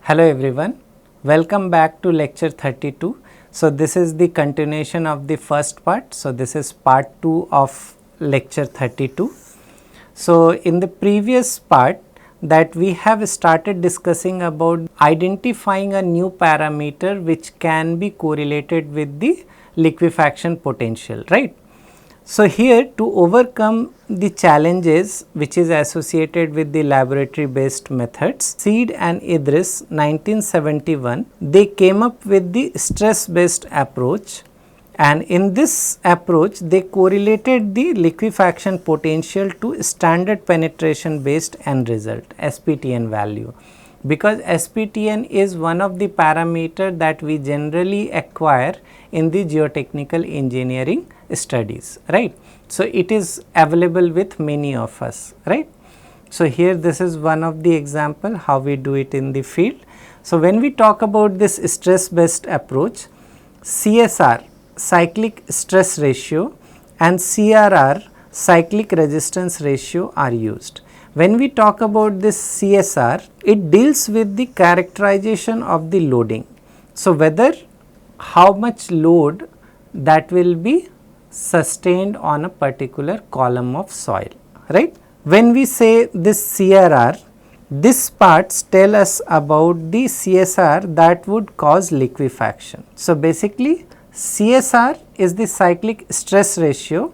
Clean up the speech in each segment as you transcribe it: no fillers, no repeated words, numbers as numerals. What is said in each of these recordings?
Hello everyone, welcome back to lecture 32. So this is the continuation of the first part. So this is part 2 of lecture 32. So in the previous part that we have started discussing about identifying a new parameter which can be correlated with the liquefaction potential, right? So here to overcome the challenges which is associated with the laboratory based methods, Seed and Idris 1971, they came up with the stress based approach, and in this approach they correlated the liquefaction potential to standard penetration based end result SPT-N value, because SPT-N is one of the parameter that we generally acquire in the geotechnical engineering studies, right. So it is available with many of us, right. So here this is one of the example how we do it in the field. So when we talk about this stress based approach, CSR cyclic stress ratio and CRR cyclic resistance ratio are used. When we talk about this CSR, it deals with the characterization of the loading. So whether how much load that will be sustained on a particular column of soil, right. When we say this CRR, this parts tell us about the CSR that would cause liquefaction. So basically CSR is the cyclic stress ratio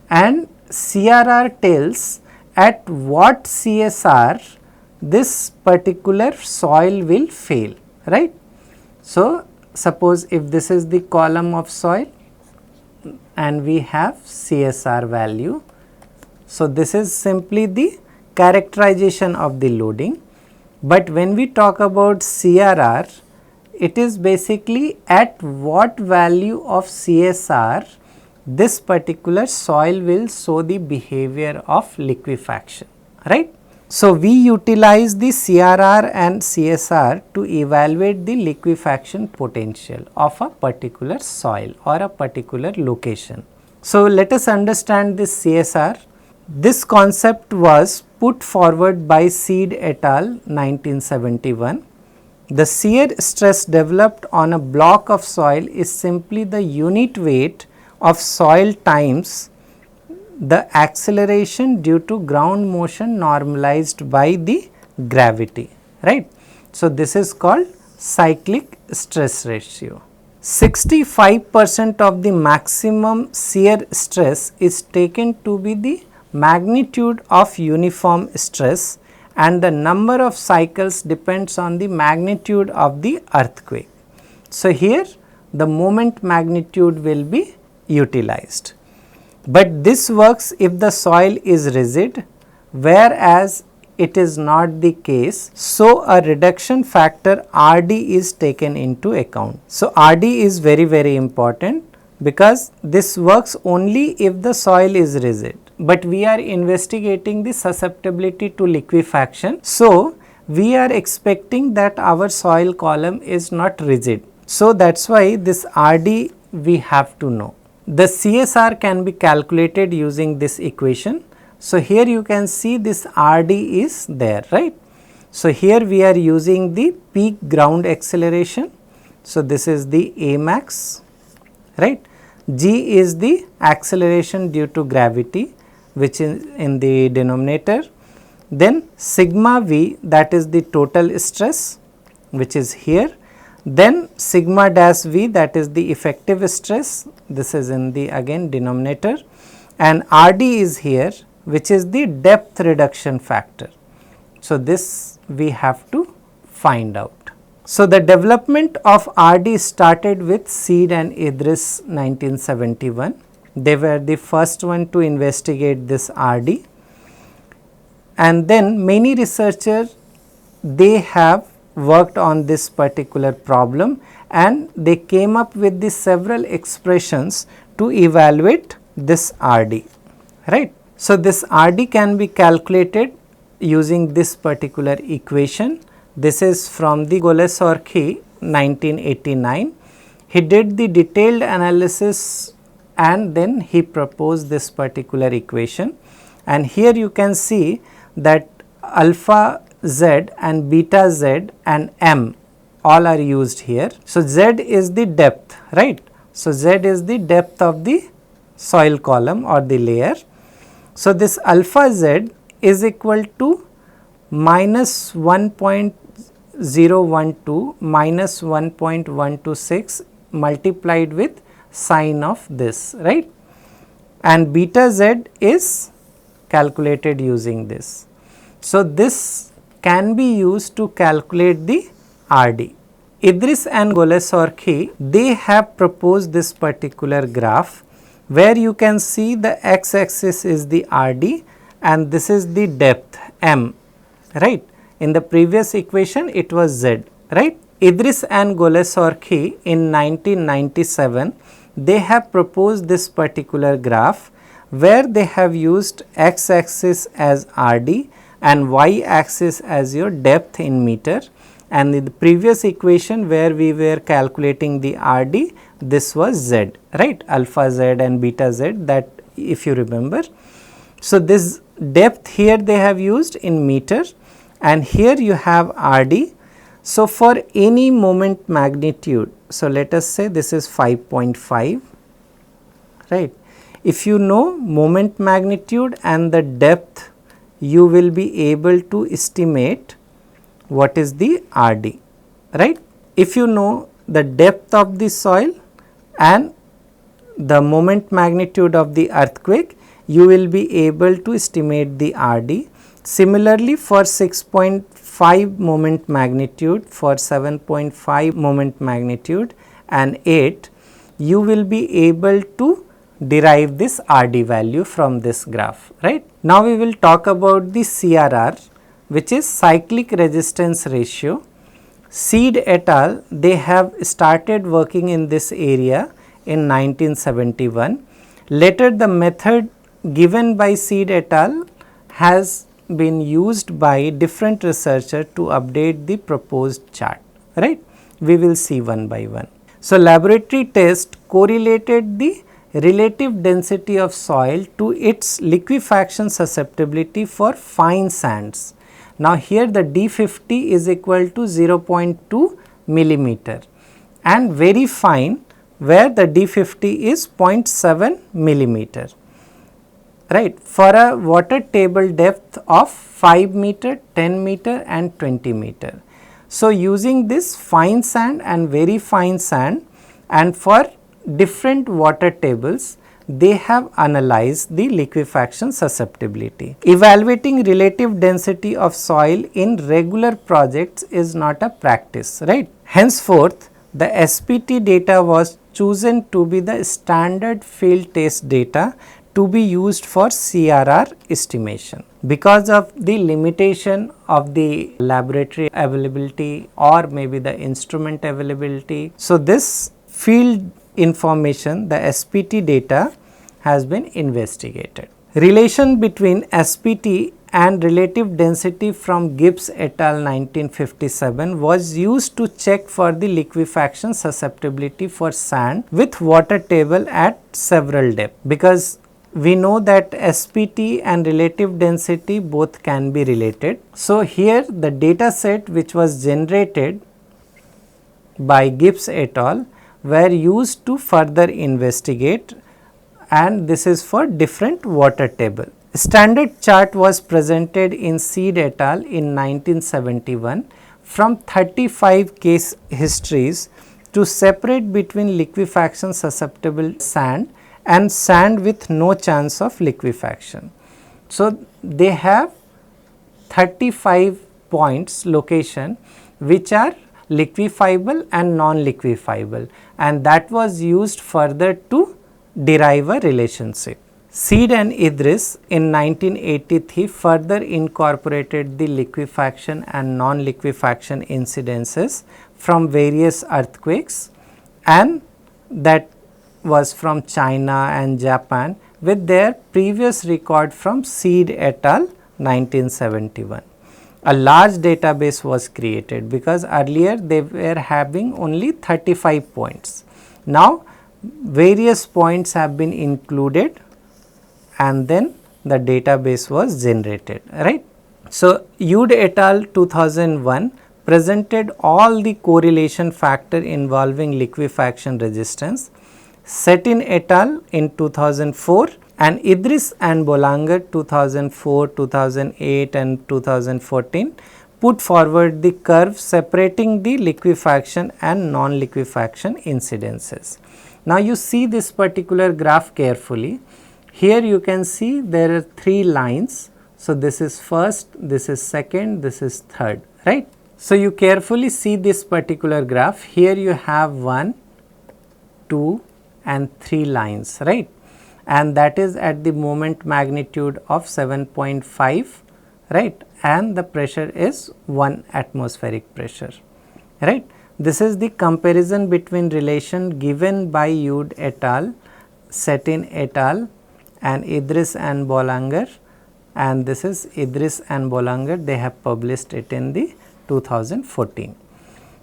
and CRR tells at what CSR this particular soil will fail, right. So suppose if this is the column of soil and we have CSR value. So this is simply the characterization of the loading, but when we talk about CRR, it is basically at what value of CSR this particular soil will show the behavior of liquefaction, right. So we utilize the CRR and CSR to evaluate the liquefaction potential of a particular soil or a particular location. So let us understand this CSR. This concept was put forward by Seed et al. 1971. The shear stress developed on a block of soil is simply the unit weight of soil times the acceleration due to ground motion normalized by the gravity, right. So this is called cyclic stress ratio. 65% of the maximum shear stress is taken to be the magnitude of uniform stress, and the number of cycles depends on the magnitude of the earthquake. So here the moment magnitude will be utilized. But this works if the soil is rigid, whereas it is not the case. So a reduction factor RD is taken into account. So RD is very important, because this works only if the soil is rigid, but we are investigating the susceptibility to liquefaction. So we are expecting that our soil column is not rigid. So that is why this RD we have to know. The CSR can be calculated using this equation. So here you can see this RD is there, right. So here we are using the peak ground acceleration. So this is the A max, right. G is the acceleration due to gravity, which is in the denominator. Then sigma V, that is the total stress, which is here. Then sigma dash V, that is the effective stress, this is in the again denominator, and RD is here, which is the depth reduction factor. So this we have to find out. So the development of RD started with Seed and Idris 1971. They were the first one to investigate this RD, and then many researchers, they have worked on this particular problem and they came up with the several expressions to evaluate this RD, right. So this RD can be calculated using this particular equation. This is from the Golesorki 1989. He did the detailed analysis and then he proposed this particular equation, and here you can see that alpha Z and beta Z and M all are used here. So, Z is the depth, right. So, Z is the depth of the soil column or the layer. So, this alpha Z is equal to minus 1.012 minus 1.126 multiplied with sine of this, right, and beta Z is calculated using this. So, this can be used to calculate the RD. Idris and Golesorki, they have proposed this particular graph where you can see the x axis is the RD and this is the depth M, right. In the previous equation it was Z, right. Idris and Golesorki in 1997, they have proposed this particular graph where they have used x axis as RD and y axis as your depth in meter, and in the previous equation where we were calculating the RD, this was Z, right, alpha Z and beta Z, that if you remember. So, this depth here they have used in meter and here you have RD. So, for any moment magnitude, so let us say this is 5.5, right. If you know moment magnitude and the depth, you will be able to estimate what is the RD, right. If you know the depth of the soil and the moment magnitude of the earthquake, you will be able to estimate the RD. Similarly, for 6.5 moment magnitude, for 7.5 moment magnitude and 8, you will be able to derive this RD value from this graph, right. Now, we will talk about the CRR, which is cyclic resistance ratio. Seed et al., they have started working in this area in 1971. Later, the method given by Seed et al. Has been used by different researchers to update the proposed chart, right. We will see one by one. So, laboratory test correlated the relative density of soil to its liquefaction susceptibility for fine sands. Now, here the D50 is equal to 0.2 millimeter and very fine where the D50 is 0.7 millimeter, right, for a water table depth of 5 meter, 10 meter and 20 meter. So, using this fine sand and very fine sand and for different water tables, they have analyzed the liquefaction susceptibility. Evaluating relative density of soil in regular projects is not a practice, right. Henceforth, the SPT data was chosen to be the standard field test data to be used for CRR estimation. Because of the limitation of the laboratory availability or maybe the instrument availability, so this field information, the SPT data has been investigated. Relation between SPT and relative density from Gibbs et al. 1957 was used to check for the liquefaction susceptibility for sand with water table at several depths, because we know that SPT and relative density both can be related. So, here the data set which was generated by Gibbs et al. Were used to further investigate, and this is for different water table. Standard chart was presented in Seed et al. In 1971 from 35 case histories to separate between liquefaction susceptible sand and sand with no chance of liquefaction. So, they have 35 points location which are liquefiable and non-liquefiable, and that was used further to derive a relationship. Seed and Idris in 1983 further incorporated the liquefaction and non-liquefaction incidences from various earthquakes, and that was from China and Japan with their previous record from Seed et al. 1971. A large database was created because earlier they were having only 35 points. Now, various points have been included and then the database was generated, right. So, Yud et al. 2001 presented all the correlation factor involving liquefaction resistance. Setin et al. In 2004 and Idris and Bolanger 2004, 2008 and 2014 put forward the curve separating the liquefaction and non-liquefaction incidences. Now, you see this particular graph carefully. Here you can see there are 3 lines. So, this is first, this is second, this is third, right. So, you carefully see this particular graph. Here you have 1, 2 and 3 lines, right, and that is at the moment magnitude of 7.5, right, and the pressure is 1 atmospheric pressure, right. This is the comparison between relation given by Yud et al., Setin et al. And Idris and Bolanger, and this is Idris and Bolanger, they have published it in the 2014.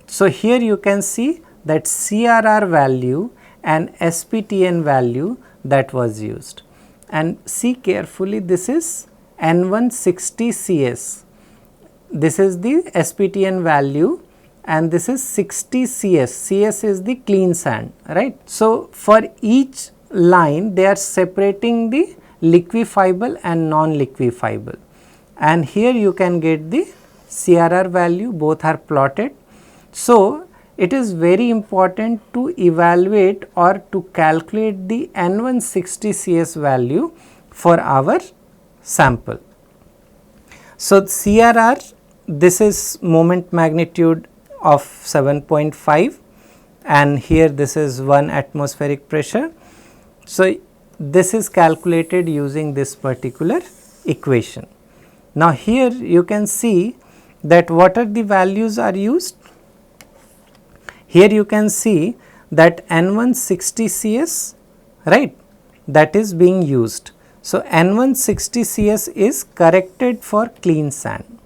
So, here you can see that CRR value and SPT-N value that was used, and see carefully, this is N160 CS, this is the SPT-N value and this is 60 CS, CS is the clean sand, right. So, for each line they are separating the liquefiable and non-liquefiable, and here you can get the CRR value, both are plotted. So, it is very important to evaluate or to calculate the N160 CS value for our sample. So, CRR, this is moment magnitude of 7.5 and here this is 1 atmospheric pressure. So, this is calculated using this particular equation. Now, here you can see that what are the values are used. Here you can see that N160 CS, right, that is being used. So, N160 CS is corrected for clean sand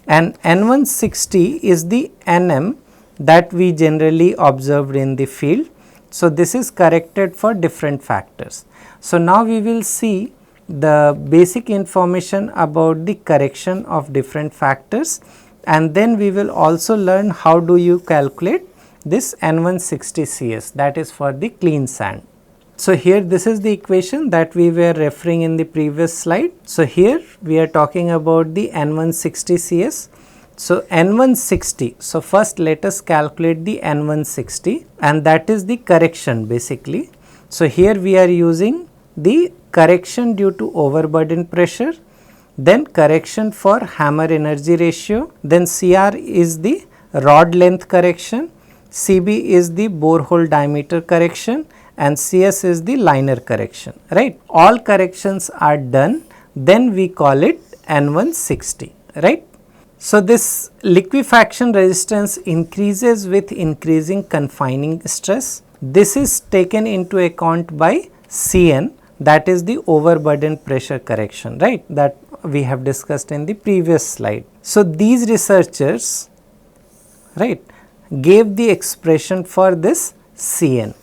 and N160 is the NM that we generally observed in the field. So, this is corrected for different factors. So, now we will see the basic information about the correction of different factors, and then we will also learn how do you calculate this N160 CS, that is for the clean sand. So, here this is the equation that we were referring in the previous slide. So, here we are talking about the N160 CS. So, N160, so first let us calculate the N160 and that is the correction basically. So, here we are using the correction due to overburden pressure, then correction for hammer energy ratio, then CR is the rod length correction, CB is the borehole diameter correction and CS is the liner correction, right. All corrections are done, then we call it N160, right. So, this liquefaction resistance increases with increasing confining stress. This is taken into account by CN, that is the overburden pressure correction, right, that we have discussed in the previous slide. So, these researchers, right, gave the expression for this CN.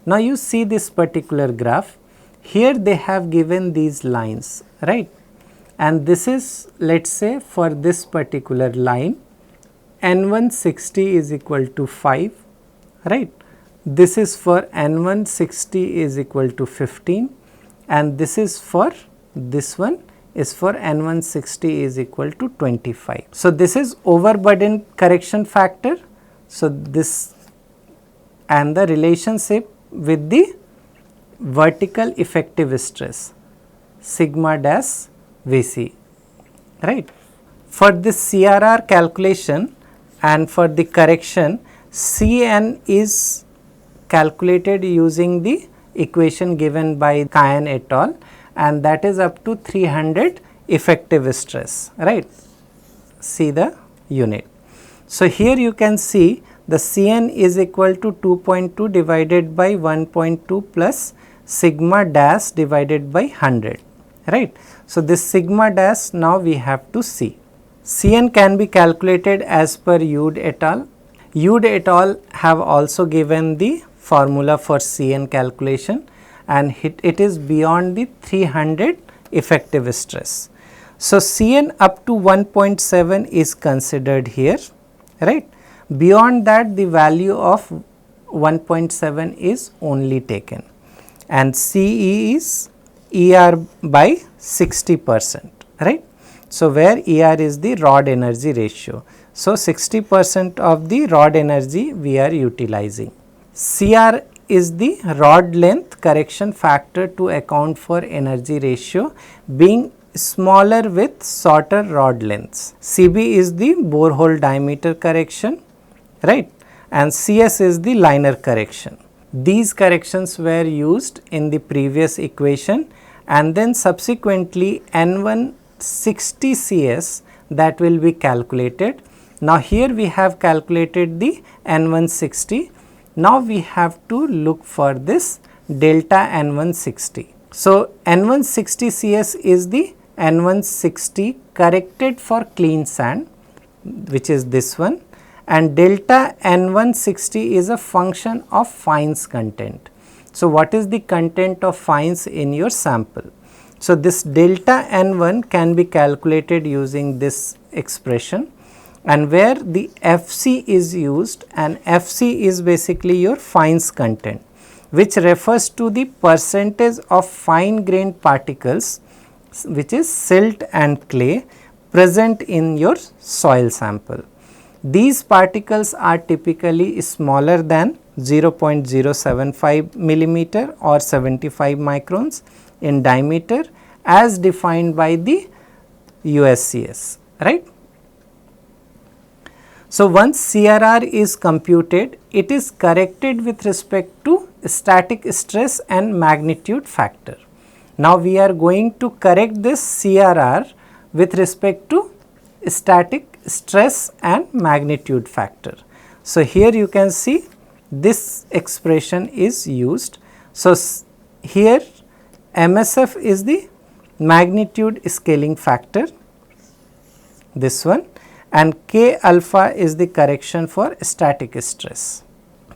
Now, you see this particular graph, here they have given these lines, right, and this is, let us say, for this particular line N160 is equal to 5, right. This is for N160 is equal to 15 and this is for this one is for N160 is equal to 25. So, this is overburden correction factor. So, this and the relationship with the vertical effective stress sigma dash Vc, right. For this CRR calculation and for the correction, Cn is calculated using the equation given by Kayan et al. And that is up to 300 effective stress, right. See the unit. So, here you can see the Cn is equal to 2.2 divided by 1.2 plus sigma dash divided by 100, right. So, this sigma dash now we have to see. Cn can be calculated as per Yud et al. Yud et al. Have also given the formula for Cn calculation and it is beyond the 300 effective stress. So, Cn up to 1.7 is considered here, right. Beyond that the value of 1.7 is only taken, and Ce is Er by 60%, right. So, where Er is the rod energy ratio. So, 60% of the rod energy we are utilizing. Cr is the rod length correction factor to account for energy ratio being smaller with shorter rod lengths. Cb is the borehole diameter correction, right, and Cs is the liner correction. These corrections were used in the previous equation, and then subsequently N160 Cs that will be calculated. Now, here we have calculated the N160. Now, we have to look for this delta N160. So, N160 Cs is the N160 corrected for clean sand, which is this one, and delta N160 is a function of fines content. So, what is the content of fines in your sample? So, this delta N1 can be calculated using this expression, and where the Fc is used, and Fc is basically your fines content, which refers to the percentage of fine grained particles, which is silt and clay, present in your soil sample. These particles are typically smaller than 0.075 millimeter or 75 microns in diameter as defined by the USCS, right. So, once CRR is computed, it is corrected with respect to static stress and magnitude factor. Now, we are going to correct this CRR with respect to static stress and magnitude factor. So, here you can see this expression is used. So, here MSF is the magnitude scaling factor, this one, and K alpha is the correction for static stress.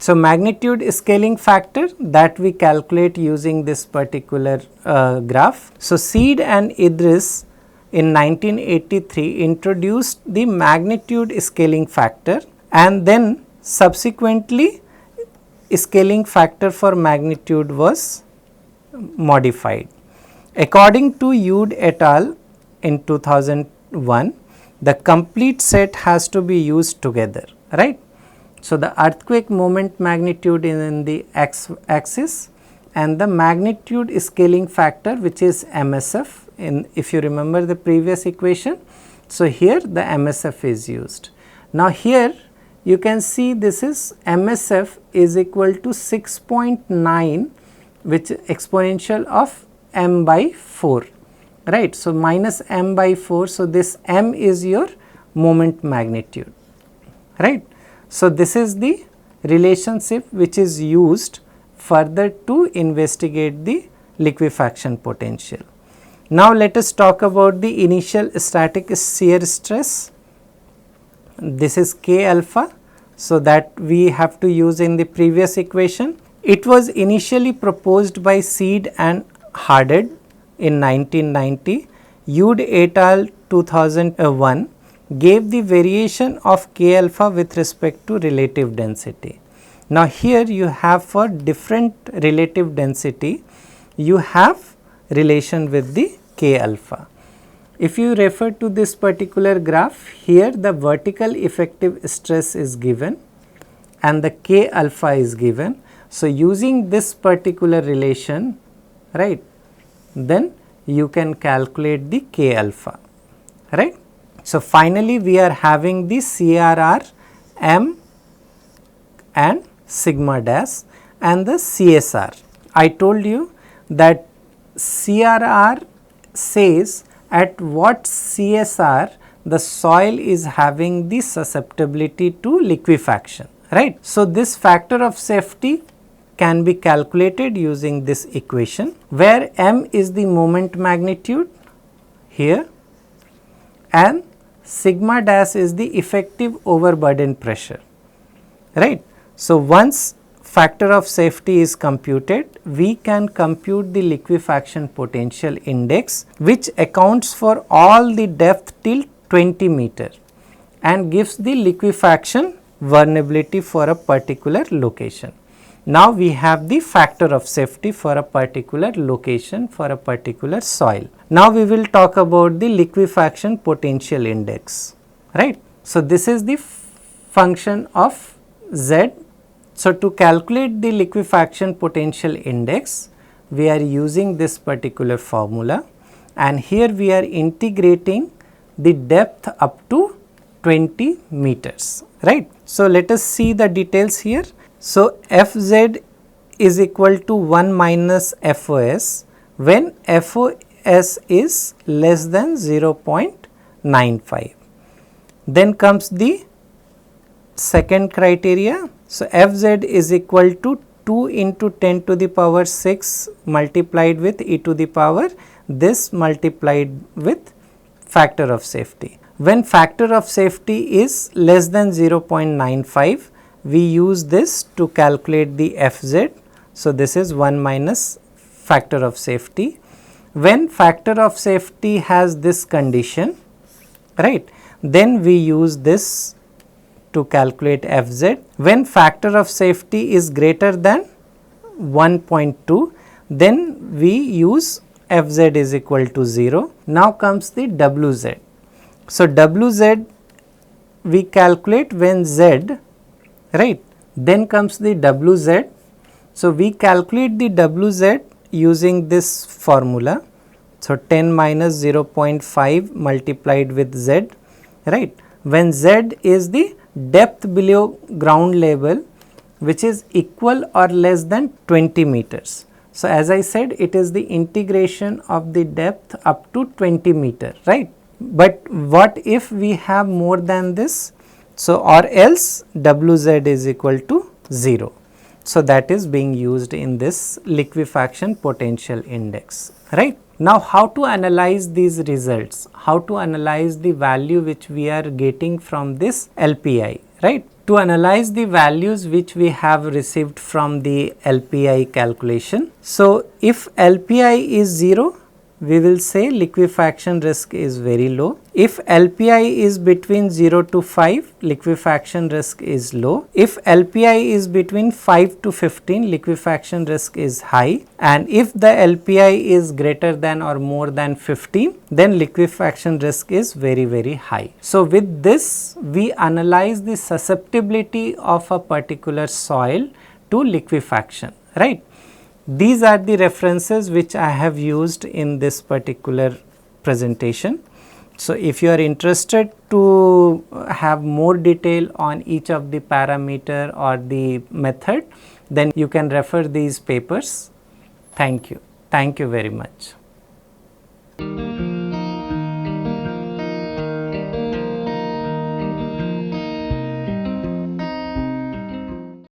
So, magnitude scaling factor that we calculate using this particular graph. So, Seed and Idris in 1983 introduced the magnitude scaling factor, and then subsequently scaling factor for magnitude was modified. According to Youd et al. In 2001, the complete set has to be used together, right. So, the earthquake moment magnitude is in the x axis, and the magnitude scaling factor, which is MSF, in if you remember the previous equation. So, here the MSF is used. Now, here you can see this is MSF is equal to 6.9, which exponential of m by 4, right. So, minus m by 4. So, this m is your moment magnitude, right. So, this is the relationship which is used further to investigate the liquefaction potential. Now, let us talk about the initial static shear stress. This is K alpha. So, that we have to use in the previous equation. It was initially proposed by Seed and Harded in 1990. Youd et al. 2001 gave the variation of K alpha with respect to relative density. Now, here you have for different relative density, you have relation with the K alpha. If you refer to this particular graph, here the vertical effective stress is given and the K alpha is given. So, using this particular relation, right, then you can calculate the K alpha, right. So, finally, we are having the CRR, M and sigma dash and the CSR. I told you that CRR says at what CSR the soil is having the susceptibility to liquefaction, right. So, this factor of safety can be calculated using this equation, where M is the moment magnitude here and sigma dash is the effective overburden pressure, right. So, once factor of safety is computed, we can compute the liquefaction potential index, which accounts for all the depth till 20 meter and gives the liquefaction vulnerability for a particular location. Now we have the factor of safety for a particular location, for a particular soil. Now we will talk about the liquefaction potential index, right. So this is the function of Z. So to calculate the liquefaction potential index, we are using this particular formula, and here we are integrating the depth up to 20 meters, right. So let us see the details here. So Fz is equal to 1 minus FOS when FOS is less than 0.95. Then comes the second criteria. So Fz is equal to 2 into 10 to the power 6 multiplied with e to the power this multiplied with factor of safety. When factor of safety is less than 0.95, we use this to calculate the Fz. So this is 1 minus factor of safety. When factor of safety has this condition, right, then we use this to calculate Fz. When factor of safety is greater than 1.2, then we use Fz is equal to 0. Now comes the Wz. So Wz we calculate when Z, right, then comes the Wz. So we calculate the Wz using this formula. So 10 minus 0.5 multiplied with Z, right, when Z is the depth below ground level which is equal or less than 20 meters. So as I said, it is the integration of the depth up to 20 meter, right. But what if we have more than this? So or else Wz is equal to 0. So that is being used in this liquefaction potential index, right. Now how to analyze these results? How to analyze the value which we are getting from this LPI, right. To analyze the values which we have received from the LPI calculation. So if LPI is 0, we will say liquefaction risk is very low. If LPI is between 0 to 5, liquefaction risk is low. If LPI is between 5 to 15, liquefaction risk is high. And if the LPI is greater than or more than 15, then liquefaction risk is very, very high. So with this, we analyze the susceptibility of a particular soil to liquefaction, right. These are the references which I have used in this particular presentation. So if you are interested to have more detail on each of the parameter or the method, then you can refer these papers. Thank you. Thank you very much.